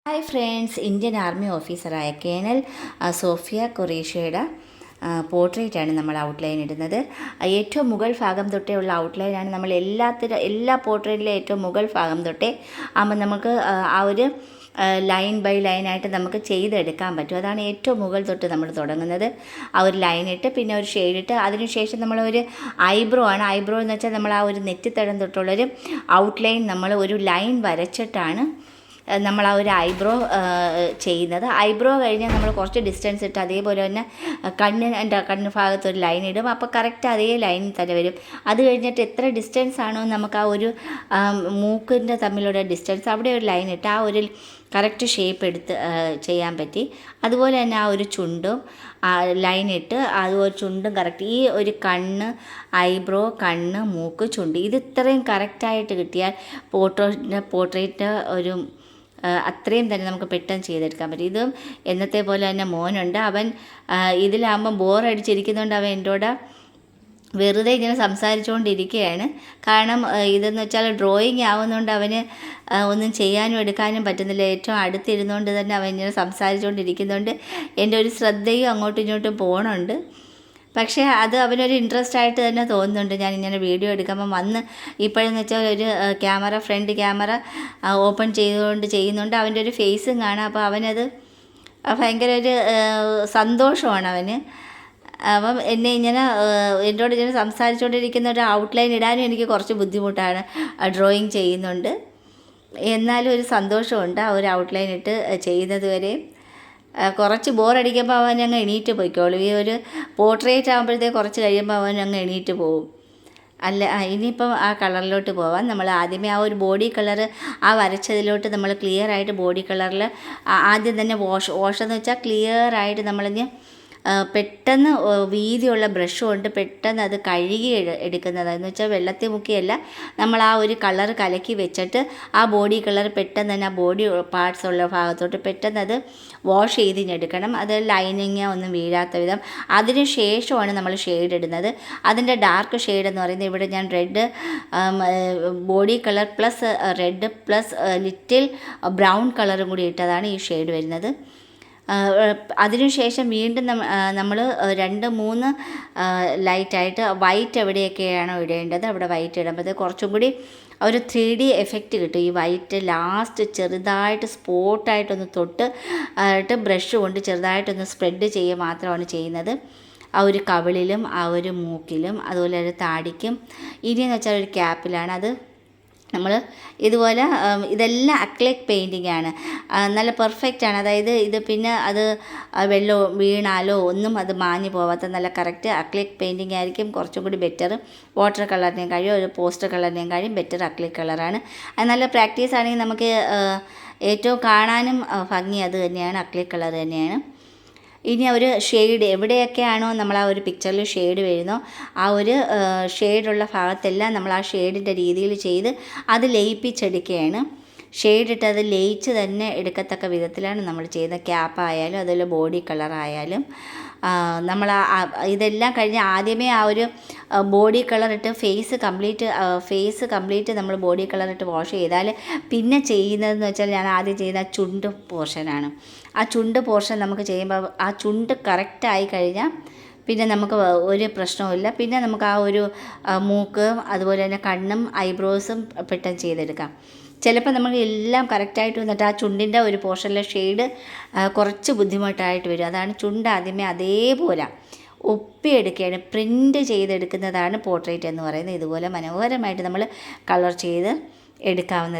Hi friends, Indian army ഓഫീസറായ colonel Sophia ഖുറേഷിയുടെ പോർട്രേറ്റാണ് നമ്മൾ outline ഇടുന്നത്. ഏറ്റവും മുകൾ ഭാഗം തൊട്ടേ ഉള്ള ഔട്ട്ലൈനാണ് നമ്മൾ എല്ലാ പോർട്രേറ്റിലെ ഏറ്റവും മുകൾ ഭാഗം തൊട്ടേ ആകുമ്പോൾ നമുക്ക് ആ ഒരു ലൈൻ ബൈ ലൈനായിട്ട് നമുക്ക് ചെയ്തെടുക്കാൻ പറ്റും. അതാണ് ഏറ്റവും മുകൾ തൊട്ട് നമ്മൾ തുടങ്ങുന്നത്. ആ ഒരു ലൈനിട്ട് പിന്നെ ഒരു ഷെയ്ഡിട്ട് അതിനുശേഷം നമ്മളൊരു ഐബ്രോ എന്ന് വെച്ചാൽ നമ്മൾ ആ ഒരു നെറ്റിത്തടം തൊട്ടുള്ളൊരു ഔട്ട്ലൈൻ നമ്മൾ ഒരു ലൈൻ വരച്ചിട്ടാണ് നമ്മൾ ആ ഒരു ഐബ്രോ ചെയ്യുന്നത്. ഐബ്രോ കഴിഞ്ഞാൽ നമ്മൾ കുറച്ച് ഡിസ്റ്റൻസ് ഇട്ട് അതേപോലെ തന്നെ കണ്ണ് ഭാഗത്ത് ഒരു ലൈൻ ഇടും. അപ്പോൾ കറക്റ്റ് അതേ ലൈൻ തന്നെ വരും. അത് കഴിഞ്ഞിട്ട് എത്ര ഡിസ്റ്റൻസ് ആണോ നമുക്ക് ആ ഒരു മൂക്കിൻ്റെ തമ്മിലുള്ള ഡിസ്റ്റൻസ് അവിടെ ഒരു ലൈൻ ഇട്ട് ആ ഒരു കറക്റ്റ് ഷേപ്പ് എടുത്ത് ചെയ്യാൻ പറ്റി. അതുപോലെ തന്നെ ആ ഒരു ചുണ്ടും ലൈൻ ഇട്ട് അതുപോലെ ചുണ്ടും കറക്റ്റ്, ഈ ഒരു കണ്ണ്, ഐബ്രോ, കണ്ണ്, മൂക്ക്, ചുണ്ട് ഇത് ഇത്രയും കറക്റ്റായിട്ട് കിട്ടിയാൽ പോർട്രേറ്റ് ഒരു അത്രയും തന്നെ നമുക്ക് പെട്ടെന്ന് ചെയ്തെടുക്കാൻ പറ്റും. ഇതും എന്നത്തെ പോലെ തന്നെ മോനുണ്ട്. അവൻ ഇതിലാകുമ്പം ബോറടിച്ചിരിക്കുന്നതുകൊണ്ട് അവൻ എൻ്റെ കൂടെ വെറുതെ ഇങ്ങനെ സംസാരിച്ചുകൊണ്ടിരിക്കുകയാണ്. കാരണം ഇതെന്ന് വെച്ചാൽ ഡ്രോയിങ് ആവുന്നതുകൊണ്ട് അവന് ഒന്നും ചെയ്യാനും എടുക്കാനും പറ്റുന്നില്ല. ഏറ്റവും അടുത്തിരുന്നുകൊണ്ട് തന്നെ അവൻ ഇങ്ങനെ സംസാരിച്ചുകൊണ്ടിരിക്കുന്നതുകൊണ്ട് എൻ്റെ ഒരു ശ്രദ്ധയും അങ്ങോട്ടും ഇങ്ങോട്ടും പോകണുണ്ട്. പക്ഷേ അത് അവനൊരു ഇൻട്രസ്റ്റ് ആയിട്ട് തന്നെ തോന്നുന്നുണ്ട്. ഞാനിങ്ങനെ വീഡിയോ എടുക്കുമ്പം വന്ന് ഇപ്പോഴെന്ന് വെച്ചാൽ ഒരു ഫ്രണ്ട് ക്യാമറ ഓപ്പൺ ചെയ്യുന്നുണ്ട്. അവൻ്റെ ഒരു ഫേസും കാണാം. അപ്പോൾ അവനത് ഭയങ്കര ഒരു സന്തോഷമാണ് അവന്. അപ്പം എന്നോട് ഇങ്ങനെ സംസാരിച്ചുകൊണ്ടിരിക്കുന്ന ഒരു ഔട്ട്ലൈൻ ഇടാനും എനിക്ക് കുറച്ച് ബുദ്ധിമുട്ടാണ്. ഡ്രോയിങ് ചെയ്യുന്നുണ്ട്, എന്നാലും ഒരു സന്തോഷമുണ്ട് ആ ഒരു ഔട്ട്ലൈൻ ഇട്ട് ചെയ്യുന്നത് വരെയും. കുറച്ച് ബോറടിക്കുമ്പോൾ അവൻ അങ്ങ് എണീറ്റ് പോയിക്കോളും. ഈ ഒരു പോർട്രേറ്റ് ആകുമ്പോഴത്തേക്ക് കുറച്ച് കഴിയുമ്പോൾ അവൻ അങ്ങ് എണീറ്റ് പോകും. ഇനിയിപ്പം ആ കളറിലോട്ട് പോവാം. നമ്മൾ ആദ്യമേ ആ ഒരു ബോഡി കളർ ആ വരച്ചതിലോട്ട് നമ്മൾ ക്ലിയർ ആയിട്ട് ബോഡി കളറിൽ ആദ്യം തന്നെ വാഷ് എന്ന് വെച്ചാൽ ക്ലിയർ ആയിട്ട് നമ്മളിങ്ങനെ പെട്ടെന്ന് വീതിയുള്ള ബ്രഷ് കൊണ്ട് പെട്ടെന്ന് അത് കഴുകി എടുക്കുന്നതാണ്. എന്ന് വെച്ചാൽ വെള്ളത്തിൽ മുക്കിയല്ല, നമ്മൾ ആ ഒരു കളർ കലക്കി വെച്ചിട്ട് ആ ബോഡി കളർ പെട്ടെന്ന് തന്നെ ആ ബോഡി പാർട്സ് ഉള്ള ഭാഗത്തോട്ട് പെട്ടെന്ന് അത് വാഷ് ചെയ്തിഞ്ഞെടുക്കണം. അത് ലൈനിങ് ഒന്നും വീഴാത്ത വിധം. അതിന് ശേഷമാണ് നമ്മൾ ഷെയ്ഡ് ഇടുന്നത്. അതിൻ്റെ ഡാർക്ക് ഷെയ്ഡ് എന്ന് പറയുന്നത് ഇവിടെ ഞാൻ red body colour plus red plus little brown കളറും കൂടി ഇട്ടതാണ് ഈ ഷെയ്ഡ് വരുന്നത്. അതിനുശേഷം വീണ്ടും നമ്മൾ 2-3 ലൈറ്റായിട്ട് വൈറ്റ് എവിടെയൊക്കെയാണോ ഇടേണ്ടത് അവിടെ വൈറ്റ് ഇടുമ്പോൾ കുറച്ചും കൂടി ഒരു 3D എഫക്റ്റ് കിട്ടും. ഈ വൈറ്റ് ലാസ്റ്റ് ചെറുതായിട്ട് സ്പോട്ടായിട്ടൊന്ന് തൊട്ട് ബ്രഷ് കൊണ്ട് ചെറുതായിട്ടൊന്ന് സ്പ്രെഡ് ചെയ്യുക മാത്രമാണ് ചെയ്യുന്നത്. ആ ഒരു കവിളിലും ആ ഒരു മൂക്കിലും അതുപോലെ ഒരു താടിക്കും. ഇനിയെന്ന് വെച്ചാൽ ഒരു ക്യാപ്പിലാണ്. അത് നമ്മൾ ഇതുപോലെ ഇതെല്ലാം അക്ലിക് പെയിൻറ്റിംഗ് ആണ്, നല്ല പെർഫെക്റ്റ് ആണ്. അതായത് ഇത് പിന്നെ അത് വെള്ളം വീണാലോ ഒന്നും അത് മാഞ്ഞു പോവാത്ത നല്ല കറക്റ്റ് അക്ലിക് പെയിൻറ്റിംഗ് ആയിരിക്കും കുറച്ചും കൂടി ബെറ്റർ. വാട്ടർ കളറിനെയും കഴിയും ഒരു പോസ്റ്റർ കളറിനെയും കഴിയും ബെറ്റർ അക്ലിക് കളറാണ്. അത് നല്ല പ്രാക്ടീസ് ആണെങ്കിൽ നമുക്ക് ഏറ്റവും കാണാനും ഭംഗി അത് തന്നെയാണ്, അക്ലിക് കളർ തന്നെയാണ്. ഇനി ഒരു ഷെയ്ഡ് എവിടെയൊക്കെയാണോ നമ്മൾ ആ ഒരു പിക്ചറിൽ ഷെയ്ഡ് വരുന്നോ ആ ഒരു ഷെയ്ഡുള്ള ഭാഗത്തെല്ലാം നമ്മൾ ആ ഷെയ്ഡിൻ്റെ രീതിയിൽ ചെയ്ത് അത് ലയിപ്പിച്ചെടുക്കുകയാണ്. ഷെയ്ഡ് ഇട്ട് അത് ലയിച്ച് തന്നെ എടുക്കത്തക്ക വിധത്തിലാണ് നമ്മൾ ചെയ്യുന്നത്. ക്യാപ്പായാലും അതുപോലെ ബോഡി കളറായാലും നമ്മൾ ഇതെല്ലാം കഴിഞ്ഞ് ആദ്യമേ ആ ഒരു ബോഡി കളറിട്ട് ഫേസ് കംപ്ലീറ്റ് നമ്മൾ ബോഡി കളറിട്ട് വാഷ് ചെയ്താൽ പിന്നെ ചെയ്യുന്നതെന്ന് വെച്ചാൽ ഞാൻ ആദ്യം ചെയ്യുന്ന ചുണ്ട് പോർഷനാണ്. ആ ചുണ്ട് പോർഷൻ നമുക്ക് ചെയ്യുമ്പോൾ ആ ചുണ്ട് കറക്റ്റായി കഴിഞ്ഞാൽ പിന്നെ നമുക്ക് ഒരു പ്രശ്നവുമില്ല. പിന്നെ നമുക്ക് ആ ഒരു മൂക്ക് അതുപോലെ തന്നെ കണ്ണും ഐബ്രോസും പെട്ടെന്ന് ചെയ്തെടുക്കാം. ചിലപ്പോൾ നമുക്ക് എല്ലാം കറക്റ്റായിട്ട് വന്നിട്ട് ആ ചുണ്ടിൻ്റെ ഒരു പോർഷനിലെ ഷെയ്ഡ് കുറച്ച് ബുദ്ധിമുട്ടായിട്ട് വരും. അതാണ് ചുണ്ട് ആദ്യമേ അതേപോലെ ഒപ്പിയെടുക്കുകയാണ്, പ്രിൻ്റ് ചെയ്തെടുക്കുന്നതാണ് പോർട്രേറ്റ് എന്ന് പറയുന്നത്. ഇതുപോലെ മനോഹരമായിട്ട് നമ്മൾ കളർ ചെയ്ത് എടുക്കാവുന്നത്.